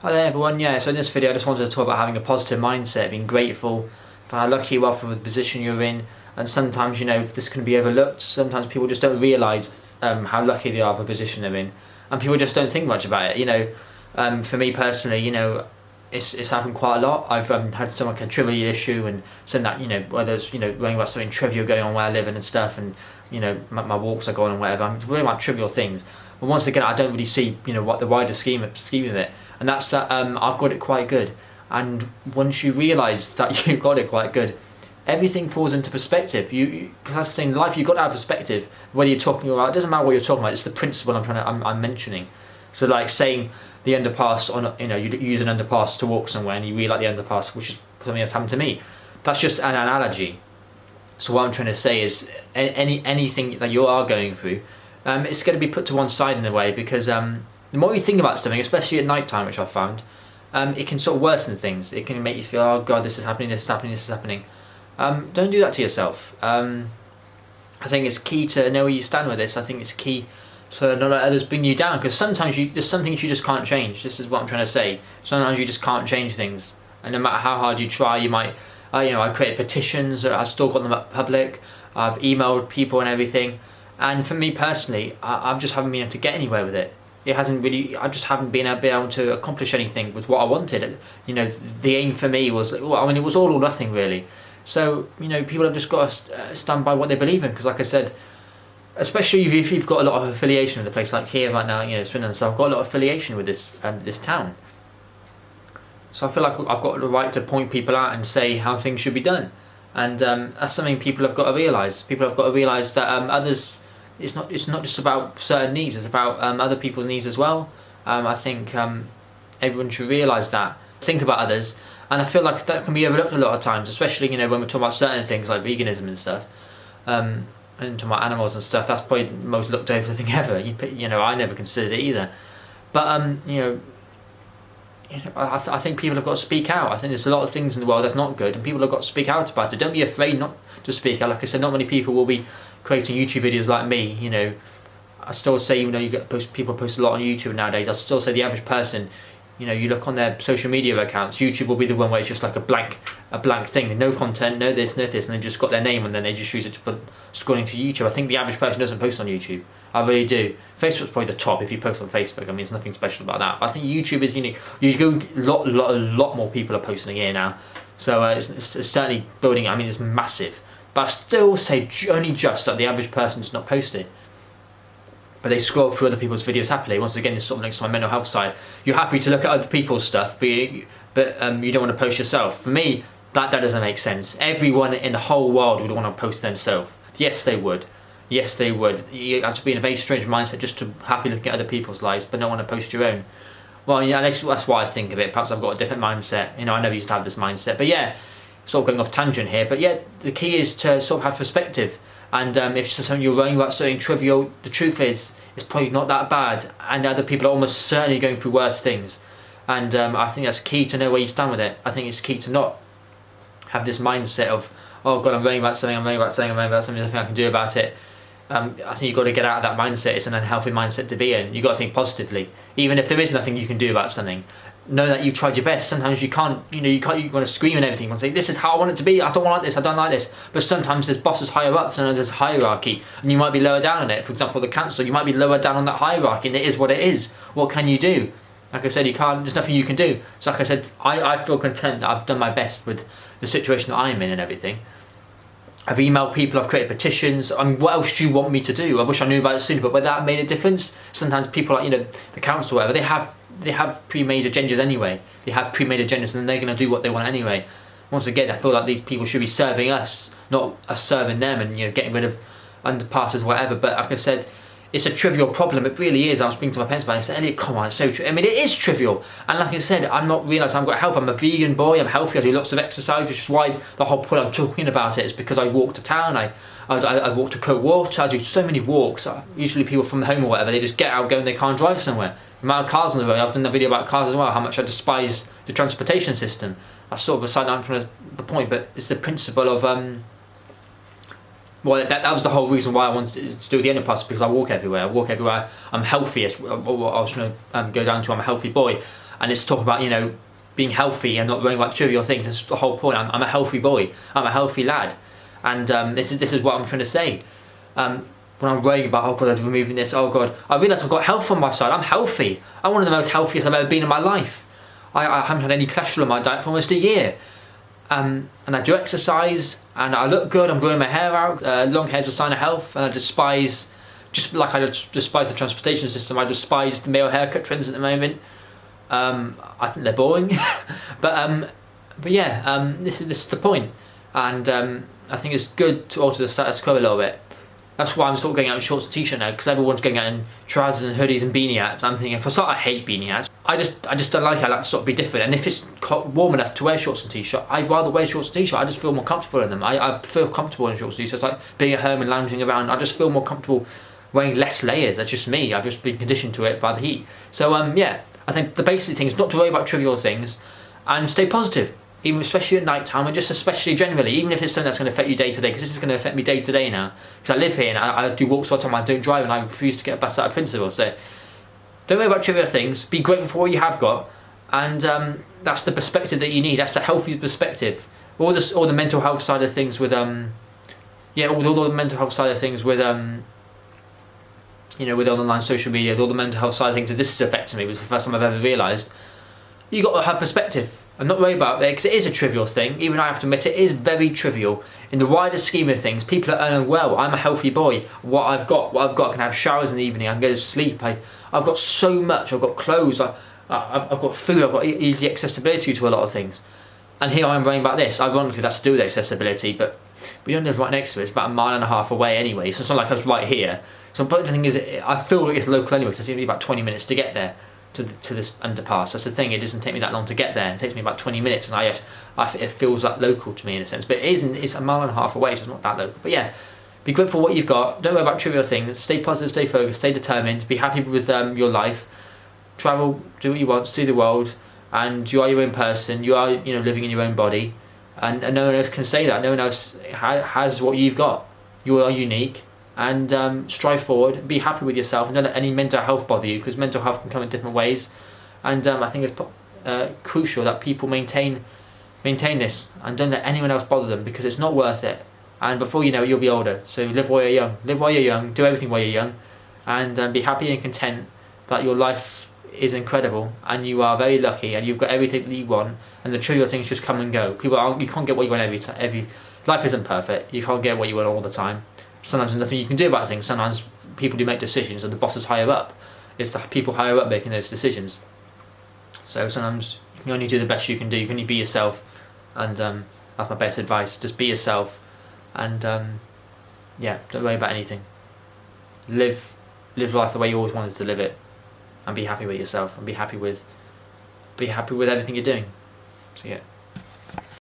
Hi there everyone, so in this video I just wanted to talk about having a positive mindset, being grateful for how lucky you are for the position you're in, and sometimes, this can be overlooked. Sometimes people just don't realise how lucky they are for the position they're in, and people just don't think much about it, For me personally, it's happened quite a lot. I've had some like a trivial issue and some that, whether it's, worrying about something trivial going on where I live and stuff, and, my walks are going on, whatever. I'm worrying about trivial things. But once again, I don't really see, what the wider scheme of it. And that's that I've got it quite good. And once you realise that you've got it quite good, everything falls into perspective. Because that's the thing in life, you've got to have perspective. Whether you're talking about, it doesn't matter what you're talking about, it's the principle I'm mentioning. So like saying the underpass on, you use an underpass to walk somewhere and you really like the underpass, which is something that's happened to me. That's just an analogy. So what I'm trying to say is anything that you are going through, it's going to be put to one side in a way, because the more you think about something, especially at night time, which I've found, it can sort of worsen things. It can make you feel, oh God, this is happening, this is happening, this is happening. Don't do that to yourself. I think it's key to know where you stand with this. I think it's key to not let others bring you down, because sometimes there's some things you just can't change. This is what I'm trying to say. Sometimes you just can't change things, and no matter how hard you try, you might, I created petitions, I've still got them up public, I've emailed people and everything, and for me personally, I just haven't been able to get anywhere with it. It hasn't really, I just haven't been able to accomplish anything with what I wanted. The aim for me was, it was all or nothing really. So, people have just got to stand by what they believe in, because like I said, especially if you've got a lot of affiliation with a place like here right now, Swindon, so I've got a lot of affiliation with this town. So I feel like I've got the right to point people out and say how things should be done. And that's something people have got to realise. People have got to realise that others, it's not just about certain needs, it's about other people's needs as well. I think everyone should realise that. Think about others, and I feel like that can be overlooked a lot of times, especially when we're talking about certain things like veganism and stuff, and talking about animals and stuff. That's probably the most looked over thing ever. I never considered it either, but I think people have got to speak out. I think there's a lot of things in the world that's not good, and people have got to speak out about it. Don't be afraid not to speak out. Like I said, not many people will be creating YouTube videos like me. I still say, even though people post a lot on YouTube nowadays, I still say the average person, you look on their social media accounts, YouTube will be the one where it's just like a blank thing, no content, no this, and they just got their name and then they just use it for scrolling through YouTube. I think the average person doesn't post on YouTube. I really do. Facebook's probably the top if you post on Facebook. There's nothing special about that. But I think YouTube is unique. You go a lot more people are posting here now, so it's certainly building. It's massive. But I still say only just that the average person does not post it. But they scroll through other people's videos happily. Once again, this sort of links to my mental health side. You're happy to look at other people's stuff, but you don't want to post yourself. For me, that doesn't make sense. Everyone in the whole world would want to post themselves. Yes, they would. Yes, they would. You have to be in a very strange mindset just to happy looking at other people's lives, but not want to post your own. Well, that's why I think of it. Perhaps I've got a different mindset. I never used to have this mindset. But yeah, sort of going off tangent here. But yeah, the key is to sort of have perspective. And if something you're worrying about something trivial, the truth is, it's probably not that bad. And other people are almost certainly going through worse things. And I think that's key to know where you stand with it. I think it's key to not have this mindset of, oh God, I'm worrying about something, there's nothing I can do about it. I think you've got to get out of that mindset. It's an unhealthy mindset to be in. You've got to think positively. Even if there is nothing you can do about something, know that you've tried your best. Sometimes you can't, you want to scream and everything. You want to say, this is how I want it to be. I don't want this, I don't like this. But sometimes there's bosses higher up, sometimes there's hierarchy, and you might be lower down on it. For example, the council, you might be lower down on that hierarchy, and it is what it is. What can you do? Like I said, there's nothing you can do. So like I said, I feel content that I've done my best with the situation that I'm in and everything. I've emailed people, I've created petitions. What else do you want me to do? I wish I knew about it sooner, but whether that made a difference, sometimes people like, the council or whatever, they have pre-made agendas anyway. They have pre-made agendas, and then they're going to do what they want anyway. Once again, I feel like these people should be serving us, not us serving them, and getting rid of underpasses, whatever. But like I said, it's a trivial problem. It really is. I was speaking to my parents about it. I said, Elliot, come on, it's so true. It is trivial. And like I said, I'm not realising I've got health. I'm a vegan boy. I'm healthy. I do lots of exercise, which is why the whole point I'm talking about it is because I walk to town. I walk to Coat Water. I do so many walks. Usually people from home or whatever, they just get out, go, and they can't drive somewhere. The amount of cars on the road. I've done a video about cars as well, how much I despise the transportation system. That's sort of aside down from the point, but it's the principle of well, that was the whole reason why I wanted to do the underpass, because I walk everywhere. I'm healthy. What I was trying to go down to, I'm a healthy boy. and it's talking about, you know, being healthy and not worrying about trivial things. That's the whole point. I'm a healthy boy. I'm a healthy lad, and this is what I'm trying to say. When I'm worrying about, oh God, I'm removing this, oh God, I realise I've got health on my side. I'm healthy. I'm one of the most healthiest I've ever been in my life. I haven't had any cholesterol in my diet for almost a year. And I do exercise, and I look good. I'm growing my hair out. Long hair is a sign of health, and I despise, just like I despise the transportation system, I despise the male haircut trends at the moment. I think they're boring, but yeah, this is the point, and I think it's good to alter the status quo a little bit. That's why I'm sort of going out in shorts and t-shirt now, because everyone's going out in trousers and hoodies and beanie hats. I'm thinking, for start, I hate beanie hats. I just don't like it. I like to sort of be different. And if it's warm enough to wear shorts and t-shirt, I'd rather wear shorts and t-shirt. I just feel more comfortable in them. I feel comfortable in shorts and t-shirts. It's like being at home and lounging around. I just feel more comfortable wearing less layers. That's just me. I've just been conditioned to it by the heat. So yeah, I think the basic thing is not to worry about trivial things, and stay positive. Even especially at night time, and just especially generally, even if it's something that's going to affect you day to day, because this is going to affect me day to day now, because I live here and I do walks all the time, I don't drive, and I refuse to get a bus out of principle. So don't worry about trivial things, be grateful for what you have got, and that's the perspective that you need. That's the healthy perspective. All the mental health side of things with yeah, all the mental health side of things with you know, with online social media, all the mental health side of things, this is affecting me, which is the first time I've ever realised. You got to have perspective. I'm not worried about it, because it is a trivial thing. Even I have to admit, it is very trivial. In the wider scheme of things, people are earning well. I'm a healthy boy. What I've got, I can have showers in the evening, I can go to sleep. I've got so much. I've got clothes, I've got food, I've got easy accessibility to a lot of things. And here I am worrying about this. Ironically, that's to do with accessibility, but we don't live right next to it. It's about 1.5 miles away anyway, so it's not like I was right here. So but the thing is, I feel like it's local anyway, so it's going to be about 20 minutes to get there. To this underpass. That's the thing, it doesn't take me that long to get there. It takes me about 20 minutes, and it feels like local to me in a sense, but it isn't. It's 1.5 miles away, so it's not that local. But yeah, be grateful for what you've got. Don't worry about trivial things. Stay positive, stay focused, stay determined, be happy with your life. Travel, do what you want, see the world, and you are your own person. You are, you know, living in your own body, and no one else can say that. No one else has what you've got. You are unique. And strive forward, be happy with yourself, and don't let any mental health bother you, because mental health can come in different ways, and I think it's crucial that people maintain this, and don't let anyone else bother them, because it's not worth it, and before you know it, you'll be older. So live while you're young, do everything while you're young, and be happy and content that your life is incredible, and you are very lucky, and you've got everything that you want, and the trivial things just come and go. You can't get what you want every life isn't perfect, you can't get what you want all the time. Sometimes there's nothing you can do about things. Sometimes people do make decisions, and the boss is higher up. It's the people higher up making those decisions. So sometimes you can only do the best you can do. You can only be yourself, and that's my best advice. Just be yourself, and yeah, don't worry about anything. Live life the way you always wanted to live it, and be happy with yourself, and be happy with everything you're doing. So yeah.